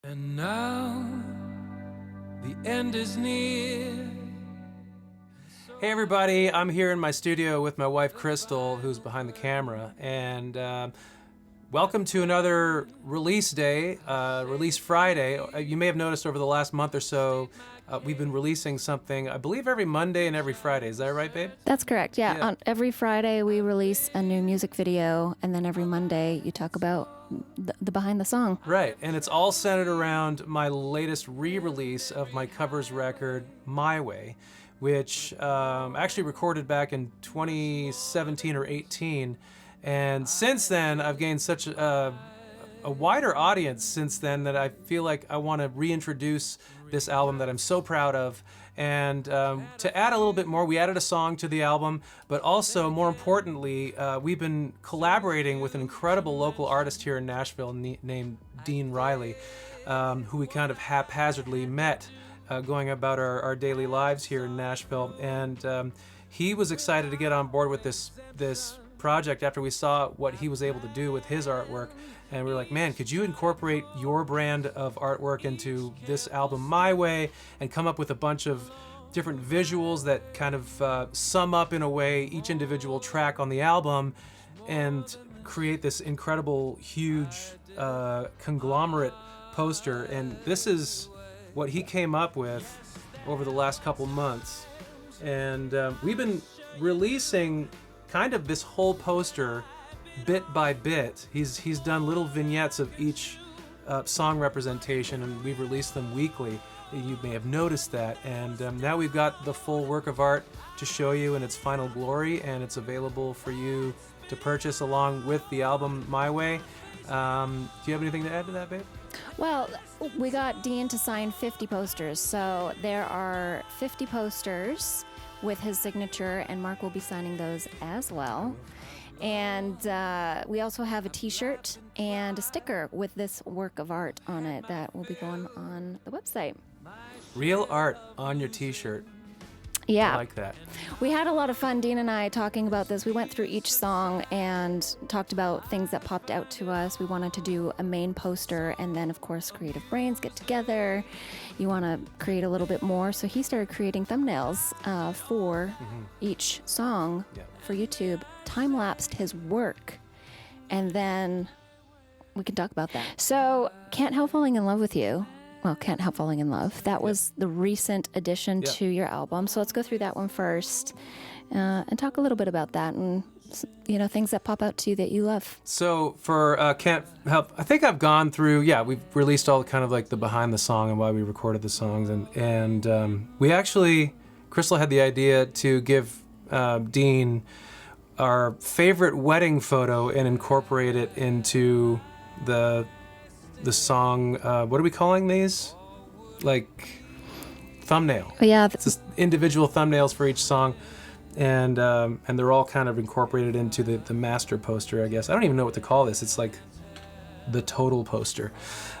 And now the end is near. Hey everybody, I'm here in my studio with my wife Crystal, who's behind the camera, and welcome to another release day, release Friday. You may have noticed over the last month or so, we've been releasing something, I believe every Monday and every Friday. Is that right, babe? That's correct, yeah. On every Friday we release a new music video, and then every Monday you talk about the behind the song. Right, and it's all centered around my latest re-release of my covers record, My Way, which actually recorded back in 2017 or 18. And since then, I've gained such a wider audience since then that I feel like I want to reintroduce this album that I'm so proud of. And to add a little bit more, we added a song to the album, but also, more importantly, we've been collaborating with an incredible local artist here in Nashville named Dean Riley, who we kind of haphazardly met going about our daily lives here in Nashville. And he was excited to get on board with this project after we saw what he was able to do with his artwork. And we were like, man, could you incorporate your brand of artwork into this album, My Way, and come up with a bunch of different visuals that kind of sum up, in a way, each individual track on the album and create this incredible, huge conglomerate poster. And this is what he came up with over the last couple months. And we've been releasing kind of this whole poster bit by bit. He's done little vignettes of each song representation, and we've released them weekly. You may have noticed that. And now we've got the full work of art to show you in its final glory, and it's available for you to purchase along with the album My Way. Do you have anything to add to that, babe? Well, we got Dean to sign 50 posters, so there are 50 posters with his signature, and Marc will be signing those as well. And we also have a t-shirt and a sticker with this work of art on it that will be going on the website. Real art on your t-shirt. Yeah. I like that. We had a lot of fun, Dean and I, talking about this. We went through each song and talked about things that popped out to us. We wanted to do a main poster, and then, of course, Creative Brains get together. You want to create a little bit more. So he started creating thumbnails for each song for YouTube, time-lapsed his work, and then we can talk about that. So, Can't Help Falling in Love with You. Well, Can't Help Falling in Love. That was the recent addition to your album. So let's go through that one first and talk a little bit about that and, things that pop out to you that you love. So for Can't Help, I think I've gone through, we've released all kind of like the behind the song and why we recorded the songs. And we actually, Crystal had the idea to give Dean our favorite wedding photo and incorporate it into the song. What are we calling these? Like thumbnail. Yeah, it's just individual thumbnails for each song, and they're all kind of incorporated into the master poster, I guess. I don't even know what to call this. It's like the total poster.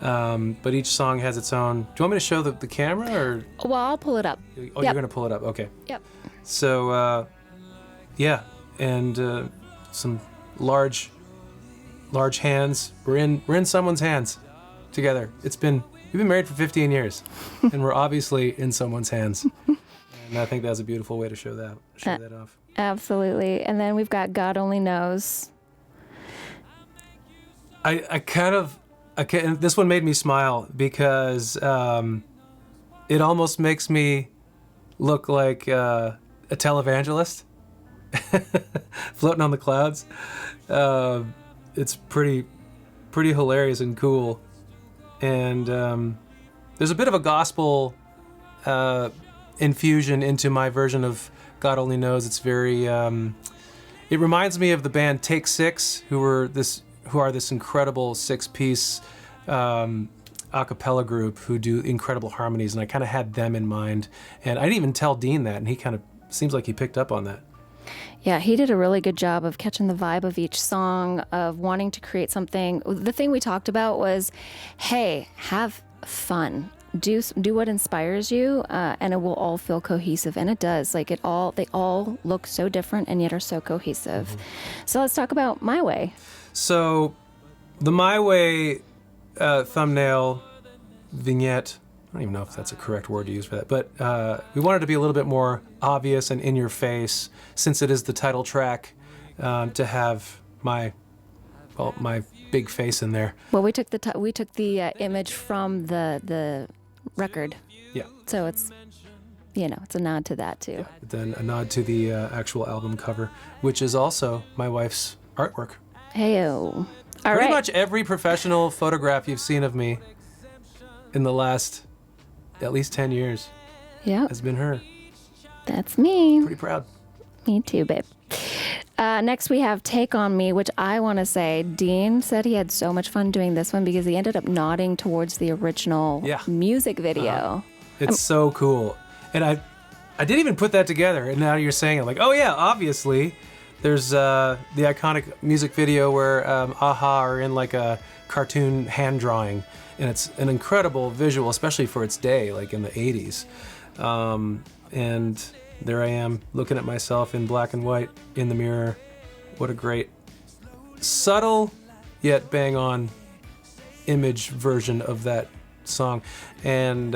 But each song has its own. Do you want me to show the camera, or? Well, I'll pull it up. Oh, you're gonna pull it up. Okay. Yep. So and some large hands. We're in someone's hands together. We've been married for 15 years, and we're obviously in someone's hands. And I think that's a beautiful way to show that off. Absolutely. And then we've got God Only Knows. This one made me smile because it almost makes me look like a televangelist floating on the clouds. It's pretty hilarious and cool. And there's a bit of a gospel infusion into my version of God Only Knows. It's very, it reminds me of the band Take Six, who are this incredible 6-piece a cappella group who do incredible harmonies. And I kind of had them in mind. And I didn't even tell Dean that, and he kind of seems like he picked up on that. Yeah, he did a really good job of catching the vibe of each song, of wanting to create something. The thing we talked about was, hey, have fun. Do what inspires you, and it will all feel cohesive. And it does. They all look so different and yet are so cohesive. Mm-hmm. So let's talk about My Way. So the My Way thumbnail vignette. I don't even know if that's a correct word to use for that, but we wanted to be a little bit more obvious and in your face, since it is the title track, to have my big face in there. Well, we took the image from the record, Yeah. so it's it's a nod to that too. Yeah. But then a nod to the actual album cover, which is also my wife's artwork. Heyo. All Pretty right. much every professional photograph you've seen of me in the last at least 10 years Yep, has been her. that's me. Pretty proud. Me too, babe. Next, we have Take On Me, which I want to say, Dean said he had so much fun doing this one because he ended up nodding towards the original music video. It's so cool. And I didn't even put that together. And now you're saying it like, oh yeah, obviously. There's the iconic music video where a-ha are in like a cartoon hand drawing. And it's an incredible visual, especially for its day, like in the 80s. And there I am looking at myself in black and white in the mirror. What a great, subtle yet bang on image version of that song. And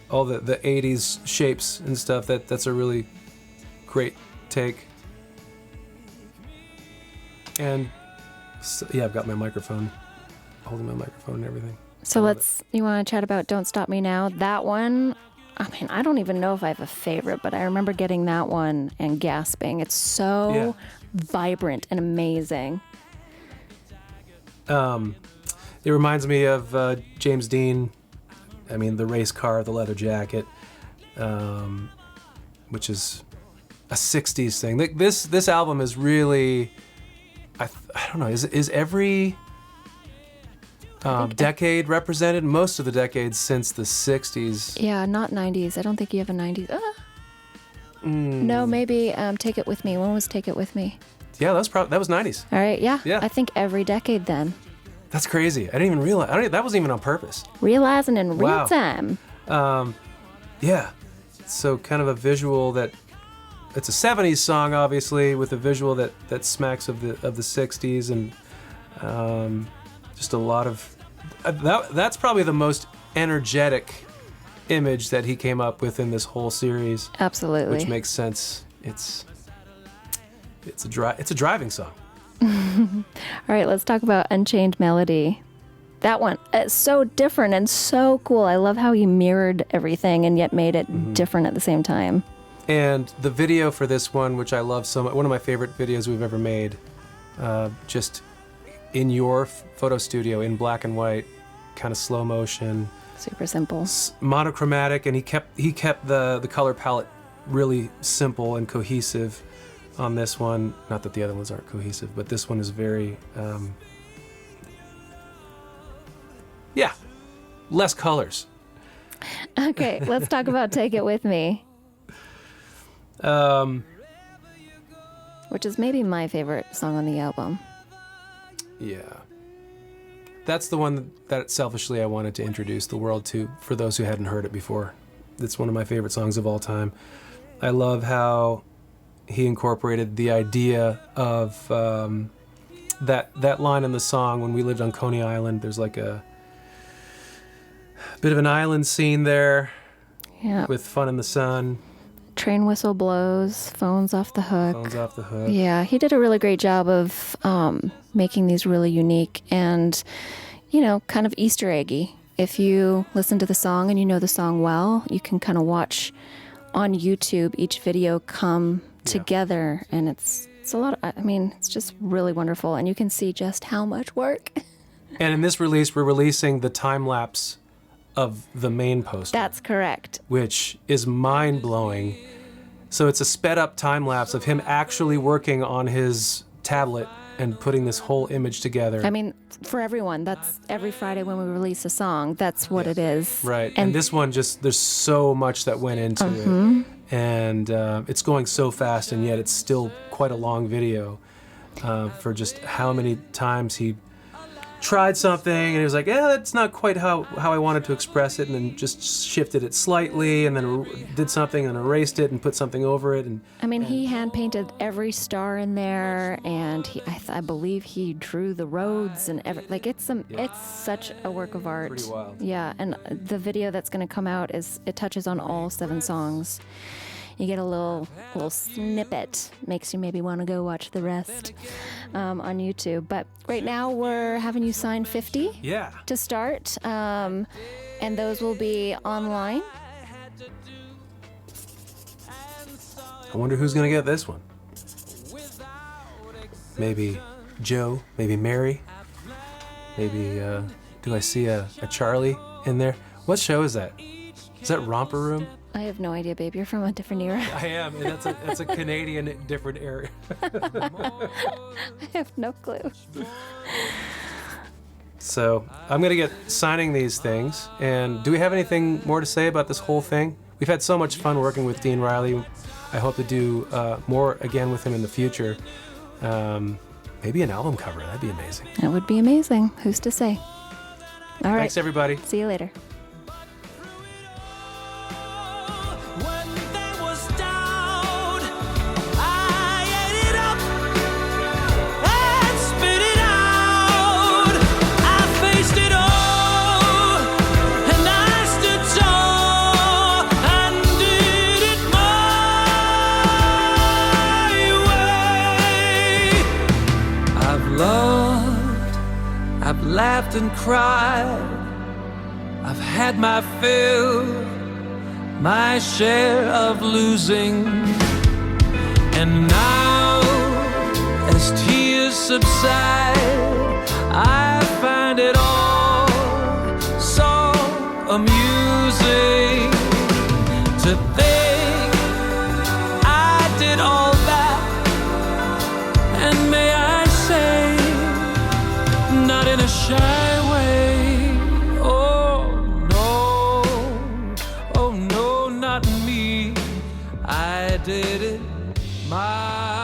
all the 80s shapes and stuff, that's a really great take. And so, yeah, I've got my microphone, holding my microphone and everything. So you want to chat about Don't Stop Me Now? That one, I mean, I don't even know if I have a favorite, but I remember getting that one and gasping. It's so vibrant and amazing. It reminds me of James Dean. I mean, the race car, the leather jacket, which is a 60s thing. This album is really, I don't know, is every decade represented? Most of the decades since the 60s. Yeah, not 90s. I don't think you have a 90s. No, maybe Take It With Me. When was Take It With Me? Yeah, that was 90s. All right, yeah. Yeah. I think every decade then. That's crazy. I didn't even realize. That wasn't even on purpose. Realizing in real Wow. time. Yeah. So kind of a visual that, it's a 70s song, obviously, with a visual that smacks of the 60s, and just a lot of that's probably the most energetic image that he came up with in this whole series. Absolutely. Which makes sense. It's a driving song. All right, let's talk about Unchained Melody. That one, it's so different and so cool. I love how he mirrored everything and yet made it different at the same time. And the video for this one, which I love so much, one of my favorite videos we've ever made, just in your photo studio in black and white, kind of slow motion. Super simple. Monochromatic, and he kept the color palette really simple and cohesive on this one. Not that the other ones aren't cohesive, but this one is very, less colors. Okay, let's talk about Take It With Me, which is maybe my favorite song on the album. Yeah. That's the one that selfishly I wanted to introduce the world to, for those who hadn't heard it before. It's one of my favorite songs of all time. I love how he incorporated the idea of that line in the song, when we lived on Coney Island. There's like a bit of an island scene there, with fun in the sun. Train whistle blows, phone's off the hook. Phone's off the hook. Yeah, he did a really great job of making these really unique and, kind of Easter eggy. If you listen to the song and you know the song well, you can kind of watch on YouTube each video come together, and it's a lot. It's just really wonderful, and you can see just how much work. And in this release, we're releasing the time lapse of the main poster. That's correct. Which is mind-blowing. So it's a sped-up time lapse of him actually working on his tablet and putting this whole image together. I mean, for everyone, that's every Friday when we release a song, that's what it is. Right. And this one, there's so much that went into it. And it's going so fast, and yet it's still quite a long video for just how many times he tried something and he was like, yeah, that's not quite how I wanted to express it, and then just shifted it slightly and then did something and erased it and put something over it. And I mean, he hand painted every star in there, and I believe he drew the roads and it's such a work of art. Pretty wild. Yeah, and the video that's going to come out it touches on all 7 songs. You get a little snippet, makes you maybe want to go watch the rest on YouTube. But right now we're having you sign 50 to start, and those will be online. I wonder who's going to get this one. Maybe Joe, maybe Mary, maybe, do I see a Charlie in there? What show is that? Is that Romper Room? I have no idea, babe. You're from a different era. I am, and that's a Canadian different area. I have no clue. So I'm going to get signing these things. And do we have anything more to say about this whole thing? We've had so much fun working with Dean Riley. I hope to do more again with him in the future. Maybe an album cover. That'd be amazing. That would be amazing. Who's to say? All right. Thanks, everybody. See you later. I've laughed and cried, I've had my fill, my share of losing. And now, as tears subside, I find it all so amusing to think I did all that, and may I say, not in a shy way. Oh no, not me. I did it my